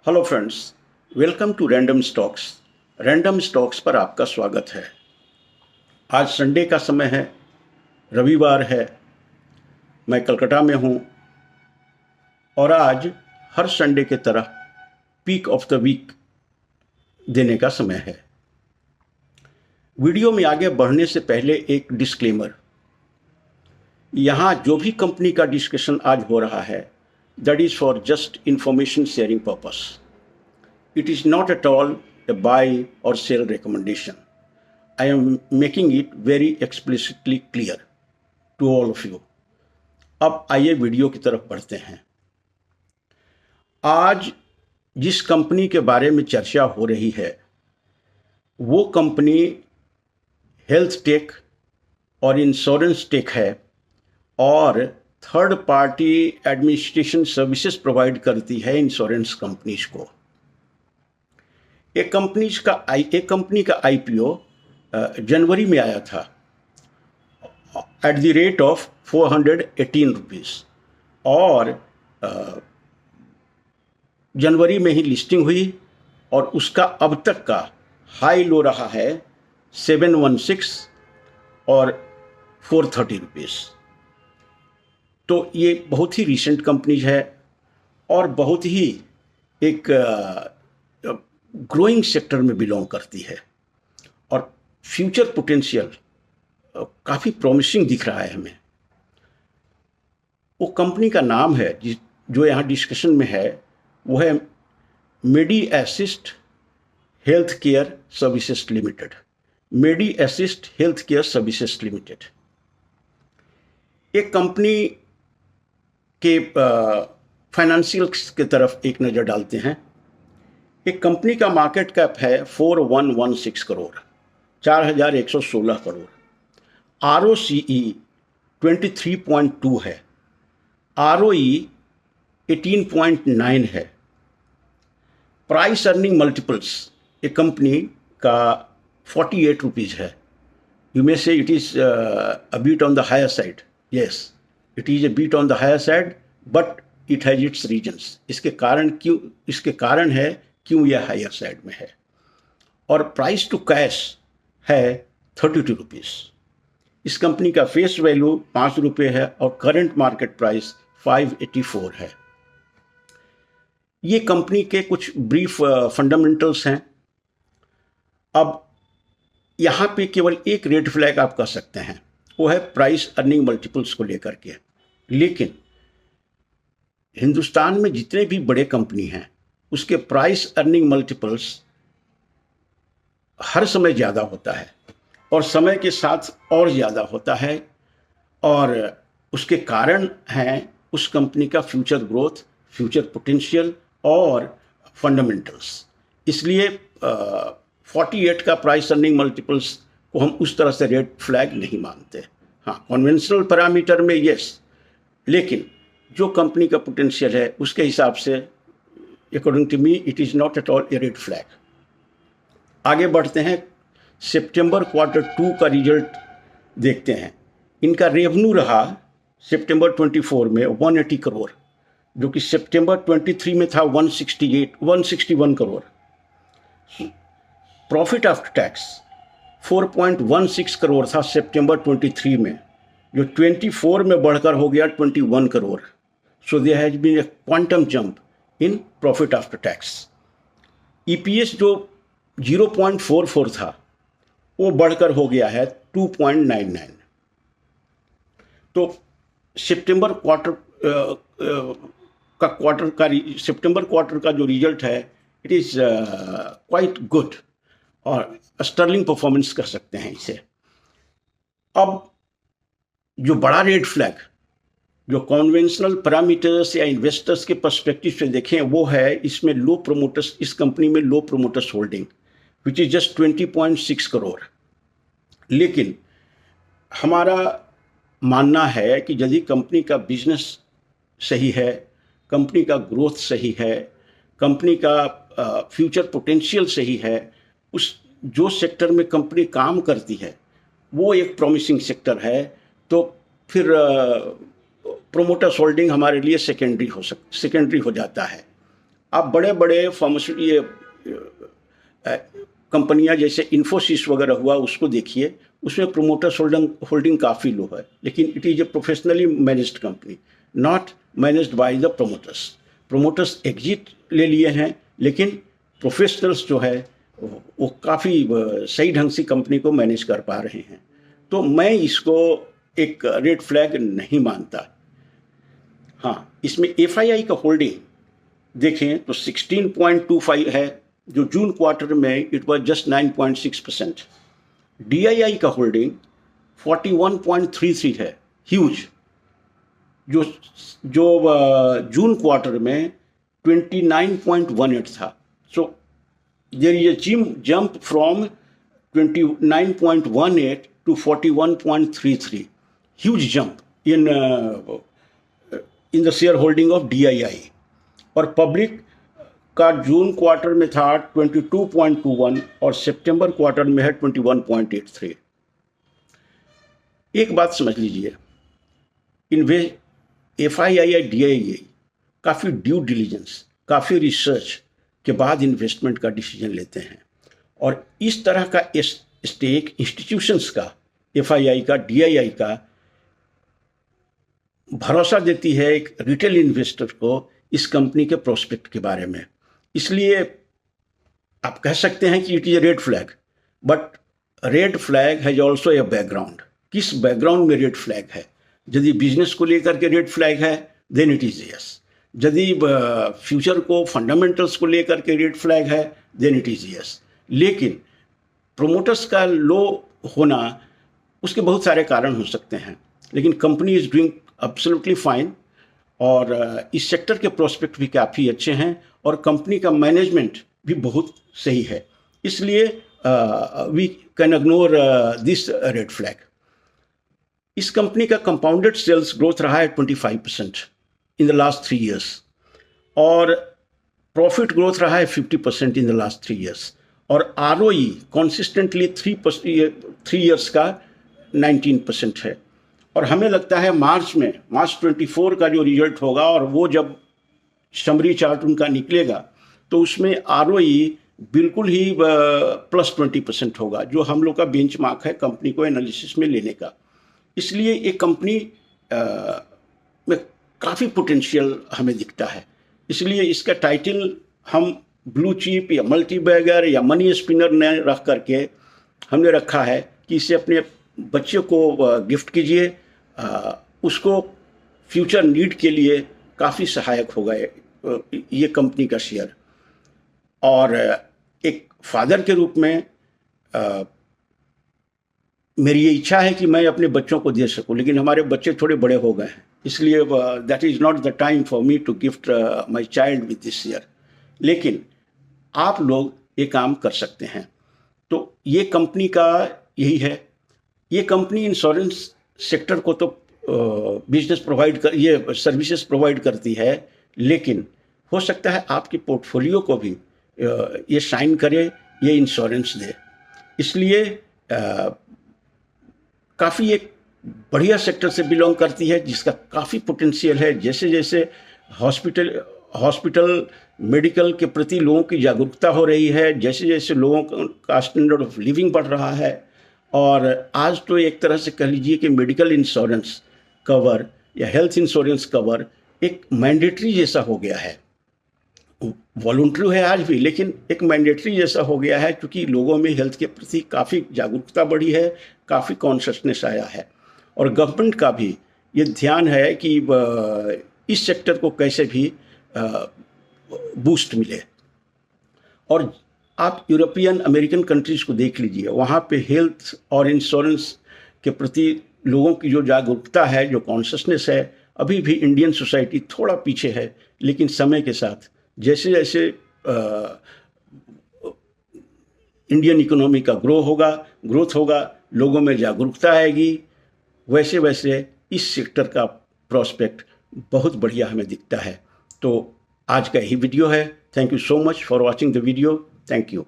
Hello friends, welcome to random stocks. Random stocks पर आपका स्वागत है। आज संडे का समय है, रविवार है। मैं कलकत्ता में हूँ और आज हर संडे की तरह पीक ऑफ द वीक देने का समय है। वीडियो में आगे बढ़ने से पहले एक डिस्क्लेमर। यहाँ जो भी कंपनी का डिस्कशन आज हो रहा है, that is for just information sharing purpose. It is not at all a buy or sell recommendation. I am making it very explicitly clear to all of you. अब आइए वीडियो की तरफ बढ़ते हैं। आज जिस कंपनी के बारे में चर्चा हो रही है वो कंपनी हेल्थ टेक और इंश्योरेंस टेक है और third party administration services provide करती है इंश्योरेंस कंपनीज को। एक कंपनी का आईपीओ जनवरी में आया था at the rate of 418 rupees और जनवरी में ही लिस्टिंग हुई और उसका अब तक का हाई लो रहा है 716 और 430 रुपीज़। तो ये बहुत ही रिसेंट कंपनी है और बहुत ही एक ग्रोइंग सेक्टर में बिलोंग करती है और फ्यूचर पोटेंशियल काफ़ी प्रॉमिसिंग दिख रहा है हमें। वो कंपनी का नाम है जो यहाँ डिस्कशन में है, वो है Medi Assist Health Care Services Limited. Medi Assist Health Care Services Limited एक कंपनी के फाइनेंशियल्स की तरफ एक नज़र डालते हैं। एक कंपनी का मार्केट कैप है 4116 करोड़, 4116 करोड़। ROCE 23.2 है, ROE 18.9 है। प्राइस अर्निंग मल्टीपल्स एक कंपनी का 48 रुपीज़ है। You may say it is a bit on the higher side. Yes, it is a bit on the higher side but it has its reasons. इसके कारण है क्यों यह higher side में है। और प्राइस टू कैश है 32 रुपीज़। इस कंपनी का फेस वैल्यू 5 रुपये है और करंट मार्केट प्राइस 584 है। ये कंपनी के कुछ ब्रीफ फंडामेंटल्स हैं। अब यहाँ पे केवल एक रेड फ्लैग आप कह सकते हैं, वो है प्राइस अर्निंग मल्टीपल्स को लेकर के। लेकिन हिंदुस्तान में जितने भी बड़े कंपनी हैं उसके प्राइस अर्निंग मल्टीपल्स हर समय ज़्यादा होता है और समय के साथ और ज़्यादा होता है और उसके कारण हैं उस कंपनी का फ्यूचर ग्रोथ, फ्यूचर पोटेंशियल और फंडामेंटल्स। इसलिए 48 का प्राइस अर्निंग मल्टीपल्स को हम उस तरह से रेड फ्लैग नहीं मानते। हाँ, कन्वेंशनल पैरामीटर में यस, लेकिन जो कंपनी का पोटेंशियल है उसके हिसाब से according to me it is not at all a red flag. आगे बढ़ते हैं, सितंबर क्वार्टर 2 का रिजल्ट देखते हैं। इनका रेवेन्यू रहा सितंबर 24 में 180 करोड़, जो कि सितंबर 23 में था 161 crore. Profit after tax 4.16 crore था सितंबर 23 में, जो 24 में बढ़कर हो गया 21 crore. So there has been a quantum jump in profit after tax. EPS जो 0.44 था वो बढ़कर हो गया है 2.99। तो सितंबर क्वार्टर का जो रिजल्ट है इट इज़ क्वाइट गुड और स्टर्लिंग परफॉर्मेंस कर सकते हैं इसे। अब जो बड़ा रेड फ्लैग जो कॉन्वेंशनल पैरामीटर्स या इन्वेस्टर्स के पर्सपेक्टिव से देखें वो है इसमें इस कंपनी में low promoters holding which is just 20.6 crore. लेकिन हमारा मानना है कि यदि कंपनी का बिजनेस सही है, कंपनी का ग्रोथ सही है, कंपनी का फ्यूचर पोटेंशियल सही है, उस जो सेक्टर में कंपनी काम करती है वो एक प्रॉमिसिंग सेक्टर है, तो फिर प्रोमोटर्स होल्डिंग हमारे लिए सेकेंडरी हो जाता है। आप बड़े बड़े कंपनियां जैसे इन्फोसिस वगैरह हुआ उसको देखिए, उसमें प्रोमोटर्स होल्डिंग काफ़ी लो है, लेकिन it is a professionally managed company, not managed by the promoters. Promoters exit ले लिए हैं, लेकिन प्रोफेशनल्स जो है वो काफ़ी सही ढंग से कंपनी को मैनेज कर पा रहे हैं। तो मैं इसको एक रेड फ्लैग नहीं मानता। हाँ, इसमें एफआईआई का होल्डिंग देखें तो 16.25 है, जो जून क्वार्टर में इट वाज जस्ट 9.6%। डीआईआई का होल्डिंग 41.33 है, ह्यूज, जो जून क्वार्टर में 29.18 था। So there is a jump from 29.18 to 41.33, huge jump in the share holding of DII। और पब्लिक का जून क्वार्टर में था 22.21 और सितंबर क्वार्टर में है 21.83। एक बात समझ लीजिए, एफआईआई या डीआईआई काफ़ी ड्यू डिलीजेंस, काफ़ी रिसर्च के बाद इन्वेस्टमेंट का डिसीजन लेते हैं, और इस तरह का स्टेक इंस्टीट्यूशंस का, एफआईआई का, डीआईआई का भरोसा देती है एक रिटेल इन्वेस्टर को इस कंपनी के प्रोस्पेक्ट के बारे में। इसलिए आप कह सकते हैं कि it is a red flag, but red flag has also a background. किस बैकग्राउंड में रेड फ्लैग है? यदि बिजनेस को लेकर के रेड फ्लैग है देन इट इज़ यस। यदि फ्यूचर को, फंडामेंटल्स को लेकर के रेड फ्लैग है देन इट इज़ यस। लेकिन प्रोमोटर्स का लो होना, उसके बहुत सारे कारण हो सकते हैं, लेकिन company is doing absolutely fine, और इस सेक्टर के प्रोस्पेक्ट भी काफ़ी अच्छे हैं, और कंपनी का मैनेजमेंट भी बहुत सही है। इसलिए we can ignore this red flag. इस कंपनी का कंपाउंडेड सेल्स ग्रोथ रहा है 25% इन द लास्ट 3 years, और प्रॉफिट ग्रोथ रहा है 50% इन द लास्ट 3 years, और ROE कॉन्सिस्टेंटली 3 years का 19% है। और हमें लगता है मार्च 24 का जो रिजल्ट होगा, और वो जब समरी चार्ट उनका निकलेगा, तो उसमें ROE बिल्कुल ही +20% होगा, जो हम लोग का बेंचमार्क है कंपनी को एनालिसिस में लेने का। इसलिए ये कंपनी में काफ़ी पोटेंशियल हमें दिखता है। इसलिए इसका टाइटल हम ब्लू चिप या मल्टी बैगर या मनी स्पिनर ने रख करके हमने रखा है कि इसे अपने बच्चे को गिफ्ट कीजिए, उसको फ्यूचर नीड के लिए काफ़ी सहायक होगा ये कंपनी का शेयर। और एक फादर के रूप में मेरी ये इच्छा है कि मैं अपने बच्चों को दे सकूं, लेकिन हमारे बच्चे थोड़े बड़े हो गए हैं, इसलिए that is not the time for me to gift my child with this share. लेकिन आप लोग ये काम कर सकते हैं। तो ये कंपनी का यही है। ये कंपनी इंश्योरेंस सेक्टर को तो बिजनेस प्रोवाइड कर, ये सर्विसेज प्रोवाइड करती है, लेकिन हो सकता है आपके पोर्टफोलियो को भी ये शाइन करे, ये इंश्योरेंस दे। इसलिए काफ़ी एक बढ़िया सेक्टर से बिलोंग करती है, जिसका काफ़ी पोटेंशियल है। जैसे जैसे हॉस्पिटल मेडिकल के प्रति लोगों की जागरूकता हो रही है, जैसे जैसे लोगों का स्टैंडर्ड ऑफ लिविंग बढ़ रहा है, और आज तो एक तरह से कह लीजिए कि मेडिकल इंश्योरेंस कवर या हेल्थ इंश्योरेंस कवर एक मैंडेटरी जैसा हो गया है। वॉलंटरी है आज भी, लेकिन एक मैंडेटरी जैसा हो गया है, क्योंकि लोगों में हेल्थ के प्रति काफ़ी जागरूकता बढ़ी है, काफ़ी कॉन्शियसनेस आया है, और गवर्नमेंट का भी ये ध्यान है कि इस सेक्टर को कैसे भी बूस्ट मिले। और आप यूरोपियन अमेरिकन कंट्रीज़ को देख लीजिए, वहाँ पे हेल्थ और इंश्योरेंस के प्रति लोगों की जो जागरूकता है, जो कॉन्शियसनेस है, अभी भी इंडियन सोसाइटी थोड़ा पीछे है। लेकिन समय के साथ जैसे जैसे इंडियन इकोनॉमी का ग्रोथ होगा, लोगों में जागरूकता आएगी, वैसे वैसे इस सेक्टर का प्रॉस्पेक्ट बहुत बढ़िया हमें दिखता है। तो आज का यही वीडियो है। Thank you so much for watching the video. Thank you.